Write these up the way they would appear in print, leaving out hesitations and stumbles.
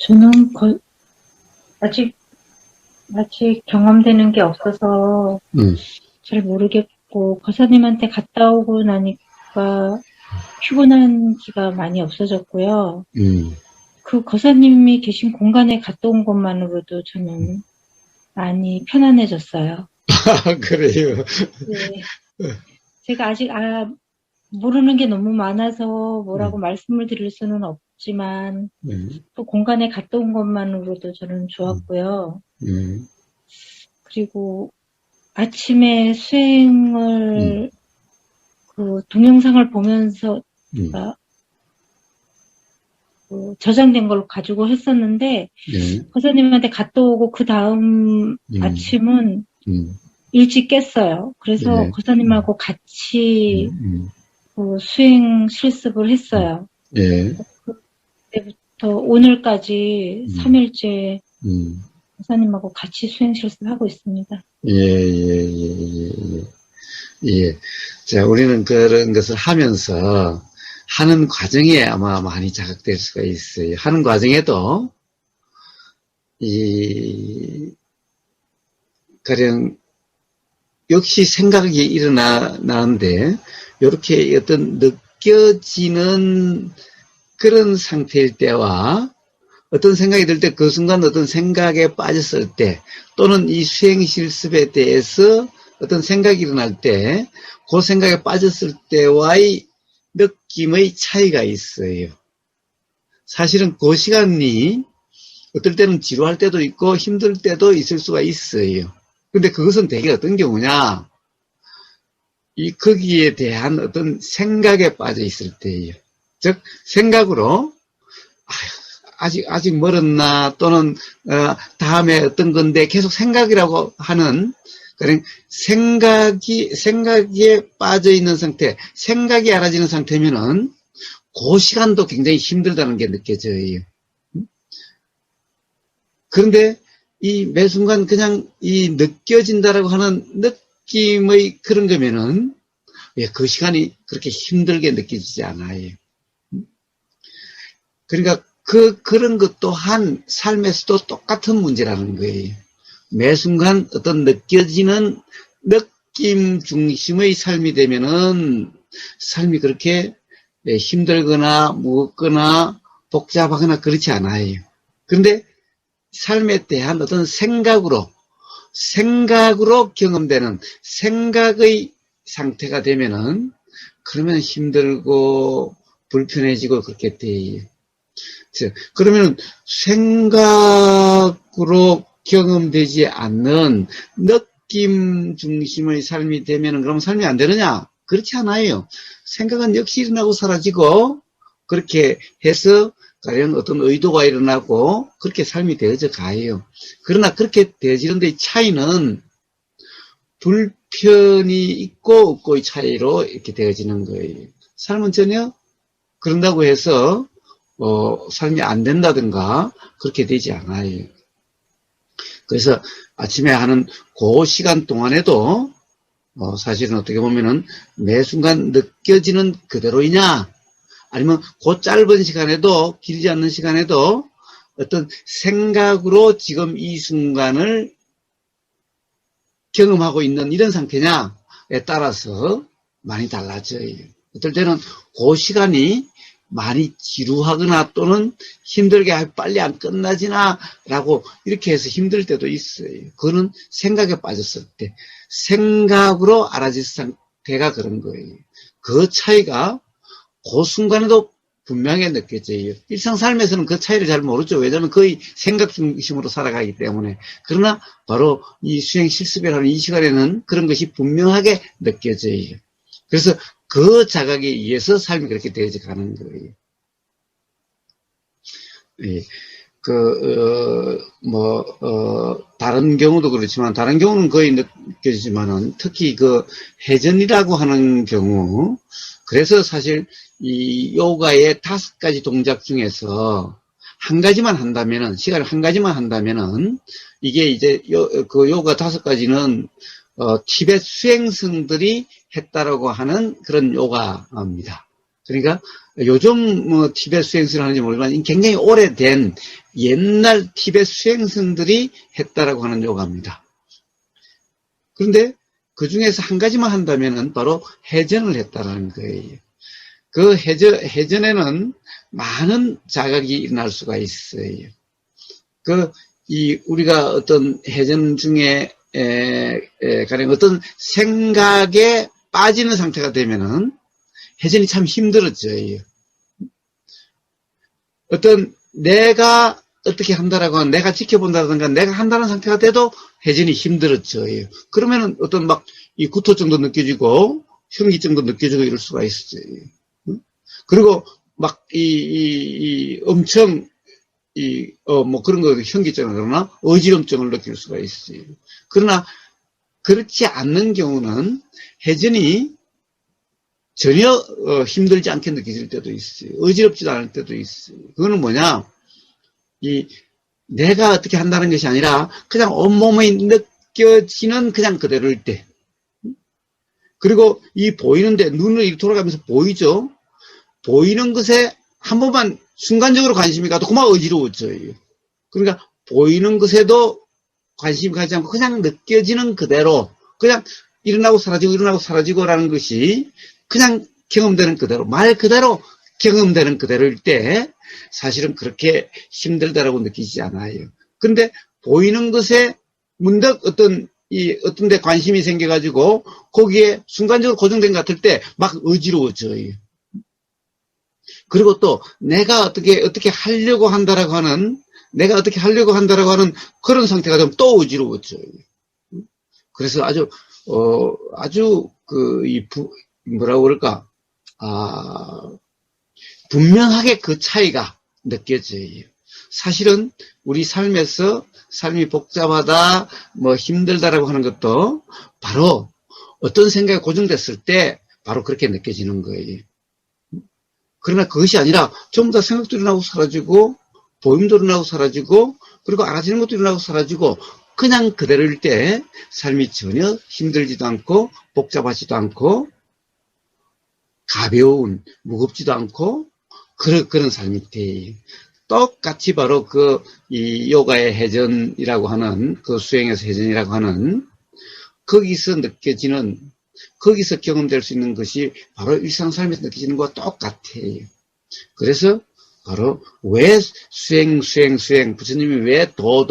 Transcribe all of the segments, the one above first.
저는 아직, 아직 경험되는 게 없어서 음, 잘 모르겠고, 거사님한테 갔다 오고 나니까 피곤한 기가 많이 없어졌고요. 음. 그 거사님이 계신 공간에 갔다 온 것만으로도 저는 많이 편안해졌어요. 그래요. 네. 제가 아직, 모르는 게 너무 많아서 음, 뭐라고 말씀을 드릴 수는 없지만, 음, 또 공간에 갔다 온 것만으로도 저는 음, 좋았고요. 음, 그리고 아침에 음, 수행을, 그 동영상을 보면서 음, 제가 저장된 걸 가지고 했었는데, 네, 선생님한테 갔다 오고 그 다음 음, 아침은 음, 일찍 깼어요. 그래서 네, 거사님하고 같이 음, 그 수행 실습을 음, 했어요. 예, 그때부터 오늘까지 음, 3일째 음, 거사님하고 같이 수행 실습하고 있습니다. 예, 예, 예, 예, 예. 자, 우리는 그런 것을 하면서 하는 과정에 아마 많이 자극될 수가 있어요. 하는 과정에도 이 가령 역시 생각이 일어나는데 이렇게 어떤 느껴지는 그런 상태일 때와 어떤 생각이 들 때 그 순간 어떤 생각에 빠졌을 때 또는 이 수행 실습에 대해서 어떤 생각이 일어날 때 그 생각에 빠졌을 때와의 느낌의 차이가 있어요. 사실은 그 시간이 어떨 때는 지루할 때도 있고 힘들 때도 있을 수가 있어요. 근데 그것은 대개 어떤 경우냐? 이 거기에 대한 어떤 생각에 빠져 있을 때예요. 즉 생각으로 아직 멀었나 또는 다음에 어떤 건데 계속 생각이라고 하는 그런 생각에 빠져 있는 상태, 생각이 알아지는 상태면은 그 시간도 굉장히 힘들다는 게 느껴져요. 그런데 이 매 순간 그냥 이 느껴진다라고 하는 느낌의 그런 거면은 그 시간이 그렇게 힘들게 느껴지지 않아요. 그러니까 그런 것 또한 삶에서도 똑같은 문제라는 거예요. 매 순간 어떤 느껴지는 느낌 중심의 삶이 되면은 삶이 그렇게 힘들거나 무겁거나 복잡하거나 그렇지 않아요. 그런데 삶에 대한 어떤 생각으로 경험되는 생각의 상태가 되면은 그러면 힘들고 불편해지고 그렇게 돼요. 그러면 생각으로 경험되지 않는 느낌 중심의 삶이 되면 그럼 삶이 안 되느냐? 그렇지 않아요. 생각은 역시 일어나고 사라지고 그렇게 해서 가령 어떤 의도가 일어나고 그렇게 삶이 되어져 가요. 그러나 그렇게 되어지는 데 차이는 불편이 있고 없고의 차이로 이렇게 되어지는 거예요. 삶은 전혀 그런다고 해서 삶이 안 된다든가 그렇게 되지 않아요. 그래서 아침에 하는 그 시간 동안에도 사실은 어떻게 보면은 매 순간 느껴지는 그대로이냐 아니면 그 짧은 시간에도 길지 않는 시간에도 어떤 생각으로 지금 이 순간을 경험하고 있는 이런 상태냐에 따라서 많이 달라져요. 어떨 때는 그 시간이 많이 지루하거나 또는 힘들게 빨리 안 끝나지나 라고 이렇게 해서 힘들 때도 있어요. 그거는 생각에 빠졌을 때 생각으로 알아질 상태가 그런 거예요. 그 차이가 그 순간에도 분명히 느껴져요. 일상 삶에서는 그 차이를 잘 모르죠. 왜냐하면 거의 생각 중심으로 살아가기 때문에. 그러나 바로 이 수행 실습이라는 이 시간에는 그런 것이 분명하게 느껴져요. 그래서 그 자각에 의해서 삶이 그렇게 되어져 가는 거예요. 예. 다른 경우도 그렇지만, 다른 경우는 거의 느껴지지만은, 특히 회전이라고 하는 경우, 그래서 사실 이 요가의 5가지 동작 중에서 한 가지만 한다면은, 시간을 한 가지만 한다면은, 이게 이제 요가 5가지는, 티벳 수행승들이 했다라고 하는 그런 요가입니다. 그러니까 요즘 티벳 수행승을 하는지 모르지만 굉장히 오래된 옛날 티베트 수행성들이 했다라고 하는 요가입니다. 그런데 그 중에서 한 가지만 한다면은 바로 해전을 했다라는 거예요. 그 해전에는 많은 자각이 일어날 수가 있어요. 우리가 어떤 해전 중에, 가령 어떤 생각에 빠지는 상태가 되면은 해전이 참 힘들어져요. 어떤 내가 어떻게 한다라고 하는, 내가 지켜본다든가 내가 한다는 상태가 돼도 해전이 힘들어져요. 그러면은 어떤 막 이 구토증도 느껴지고 현기증도 느껴지고 이럴 수가 있어요. 그리고 막 엄청 뭐 그런 거 현기증을 그러나 어지럼증을 느낄 수가 있어요. 그러나 그렇지 않는 경우는 해전이 전혀 힘들지 않게 느껴질 때도 있어요. 어지럽지도 않을 때도 있어요. 그거는 뭐냐? 내가 어떻게 한다는 것이 아니라 그냥 온몸에 느껴지는 그냥 그대로일 때. 그리고 이 보이는데 눈을 이렇게 돌아가면서 보이죠? 보이는 것에 한 번만 순간적으로 관심이 가도 그만 어지러워져요. 그러니까 보이는 것에도 관심이 가지 않고 그냥 느껴지는 그대로, 그냥 일어나고 사라지고라는 것이 그냥 경험되는 그대로, 말 그대로 경험되는 그대로일 때 사실은 그렇게 힘들다라고 느끼지 않아요. 근데 보이는 것에 문득 어떤 데 관심이 생겨가지고 거기에 순간적으로 고정된 것 같을 때 막 어지러워져요. 그리고 또 내가 어떻게 하려고 한다라고 하는, 그런 상태가 되면 또 어지러워져요. 그래서 뭐라고 그럴까, 분명하게 그 차이가 느껴져요. 사실은 우리 삶에서 삶이 복잡하다, 뭐 힘들다라고 하는 것도 바로 어떤 생각이 고정됐을 때 바로 그렇게 느껴지는 거예요. 그러나 그것이 아니라 전부 다 생각도 일어나고 사라지고, 보임도 일어나고 사라지고, 그리고 알아지는 것도 일어나고 사라지고, 그냥 그대로일 때 삶이 전혀 힘들지도 않고, 복잡하지도 않고, 가벼운, 무겁지도 않고, 그런 삶이 돼요. 똑같이 바로 이 요가의 해전이라고 하는, 그 수행에서 해전이라고 하는, 거기서 느껴지는, 거기서 경험될 수 있는 것이 바로 일상삶에서 느껴지는 것과 똑같아요. 그래서 바로 왜 수행, 부처님이 왜 더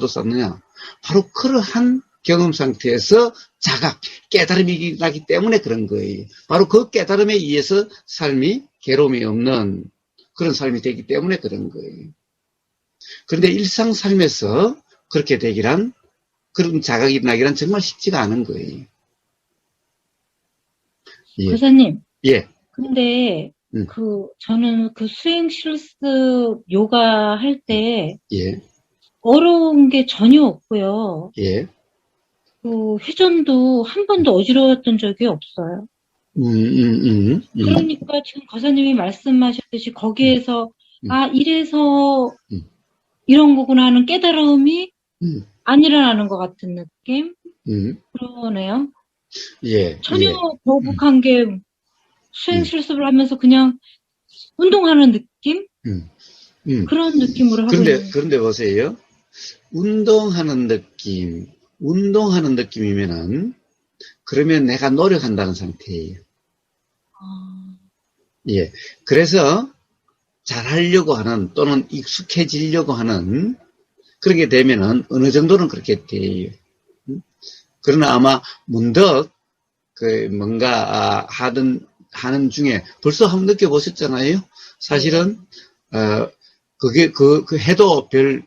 썼느냐. 바로 그러한 경험 상태에서 자각, 깨달음이 나기 때문에 그런 거예요. 바로 그 깨달음에 의해서 삶이 괴로움이 없는 그런 삶이 되기 때문에 그런 거예요. 그런데 일상 삶에서 그렇게 되기란, 그런 자각이 나기란 정말 쉽지가 않은 거예요. 예. 교사님. 예. 근데 저는 수행 실습 요가 할 때 예. 어려운 게 전혀 없고요. 예. 회전도 한 번도 어지러웠던 적이 없어요. 그러니까 지금 거사님이 말씀하셨듯이 거기에서 이래서 이런 거구나 하는 깨달음이 안 일어나는 것 같은 느낌? 그러네요. 예. 전혀 거북한 게 수행 실습을 하면서 그냥 운동하는 느낌? 그런 느낌으로 하고 있는. 그런데 보세요. 운동하는 느낌이면은, 그러면 내가 노력한다는 상태예요. 예. 그래서 잘하려고 하는, 또는 익숙해지려고 하는, 그렇게 되면은 어느 정도는 그렇게 돼요. 그러나 아마 문득 뭔가 하는 중에 벌써 한번 느껴보셨잖아요. 사실은 그게 해도 별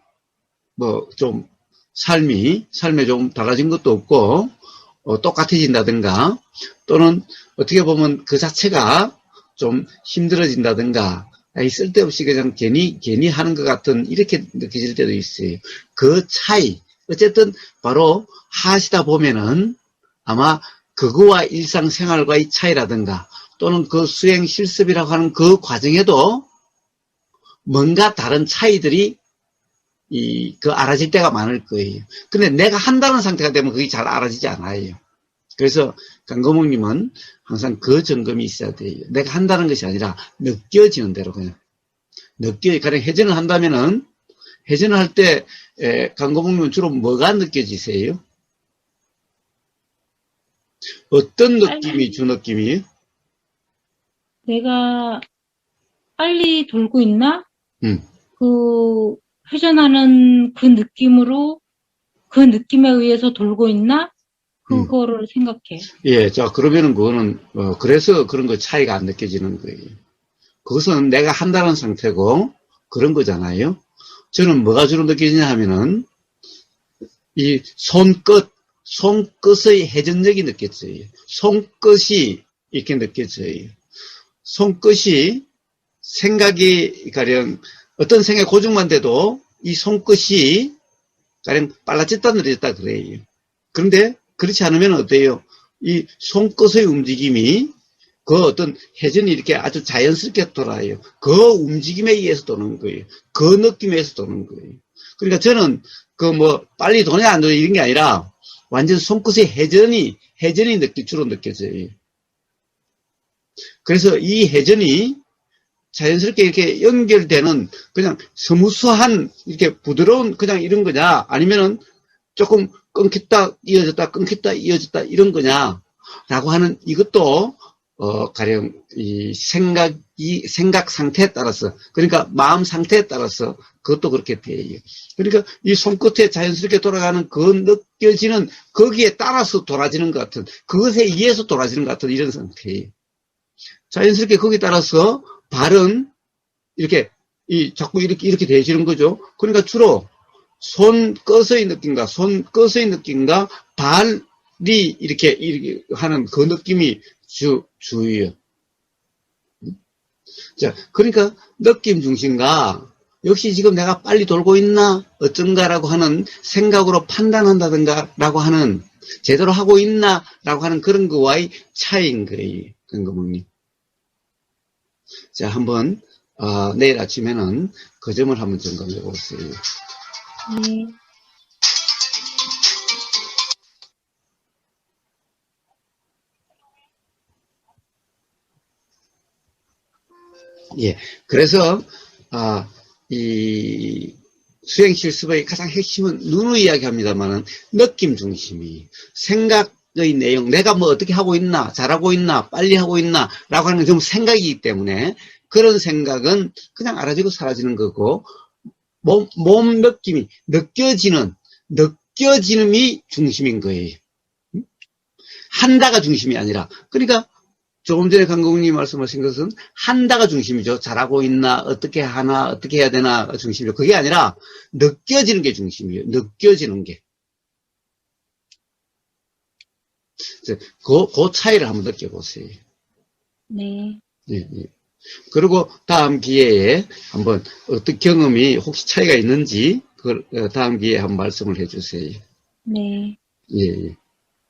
좀 삶에 좀 달라진 것도 없고 똑같아진다든가, 또는 어떻게 보면 그 자체가 좀 힘들어진다든가, 쓸데없이 그냥 괜히 하는 것 같은, 이렇게 느껴질 때도 있어요. 그 차이, 어쨌든 바로 하시다 보면은 아마 그거와 일상생활과의 차이라든가, 또는 그 수행 실습이라고 하는 그 과정에도 뭔가 다른 차이들이 알아질 때가 많을 거예요. 근데 내가 한다는 상태가 되면 그게 잘 알아지지 않아요. 그래서 강거목님은 항상 그 점검이 있어야 돼요. 내가 한다는 것이 아니라 느껴지는 대로 그냥. 가령 해전을 한다면은 회전을 할 때, 강고봉님은 주로 뭐가 느껴지세요? 어떤 느낌이 주 느낌이에요? 내가 빨리 돌고 있나? 음. 그 회전하는 그 느낌으로 그 느낌에 의해서 돌고 있나? 그거를 생각해. 예, 자, 그러면은 그거는, 그래서 그런 거 차이가 안 느껴지는 거예요. 그것은 내가 한다는 상태고, 그런 거잖아요. 저는 뭐가 주로 느껴지냐 하면은, 이 손끝의 회전력이 느껴져요. 손끝이 이렇게 느껴져요. 손끝이 생각이 가령, 어떤 생각 고정만 돼도 이 손끝이 가령 빨라졌다 느려졌다 그래요. 그런데 그렇지 않으면 어때요? 이 손끝의 움직임이 그 어떤 회전이 이렇게 아주 자연스럽게 돌아요. 그 움직임에 의해서 도는 거예요. 그 느낌에 의해서 도는 거예요. 그러니까 저는 그 뭐 빨리 도냐 안 도냐 이런 게 아니라 완전 손끝의 회전이 주로 느껴져요. 그래서 이 회전이 자연스럽게 이렇게 연결되는 그냥 스무스한 이렇게 부드러운 그냥 이런 거냐 아니면은 조금 끊겼다 이어졌다 이런 거냐라고 하는 이것도 가령 이 생각 상태에 따라서 그러니까 마음 상태에 따라서 그것도 그렇게 돼요. 그러니까 이 손끝에 자연스럽게 돌아가는 그 느껴지는 거기에 따라서 돌아지는 것 같은 그것에 의해서 돌아지는 것 같은 이런 상태예요. 자연스럽게 거기에 따라서 발은 이렇게 자꾸 이렇게 되어지는 거죠. 그러니까 주로 손끝의 느낌과 발이 이렇게 하는 그 느낌이 주예요. 자, 그러니까 느낌 중심과 역시 지금 내가 빨리 돌고 있나 어쩐가라고 하는 생각으로 판단한다든가라고 하는 제대로 하고 있나라고 하는 그런 거와의 차이인 거예요. 근거목님. 자, 한번 내일 아침에는 그 점을 한번 점검해 보세요. 네. 예. 그래서, 이 수행 실습의 가장 핵심은 누누이 이야기합니다만은 느낌 중심이 생각의 내용, 내가 뭐 어떻게 하고 있나, 잘하고 있나, 빨리 하고 있나, 라고 하는 건 전부 생각이기 때문에 그런 생각은 그냥 알아지고 사라지는 거고, 몸 느낌이, 느껴지는이 중심인 거예요. 한다가 중심이 아니라. 그러니까 조금 전에 강국님 말씀하신 것은 한다가 중심이죠. 잘하고 있나, 어떻게 하나, 어떻게 해야 되나 중심이죠. 그게 아니라 느껴지는 게 중심이에요. 느껴지는 게. 그 차이를 한번 느껴보세요. 네. 예, 예. 그리고 다음 기회에 한번 어떤 경험이 혹시 차이가 있는지 다음 기회에 한번 말씀을 해주세요. 네. 예, 예.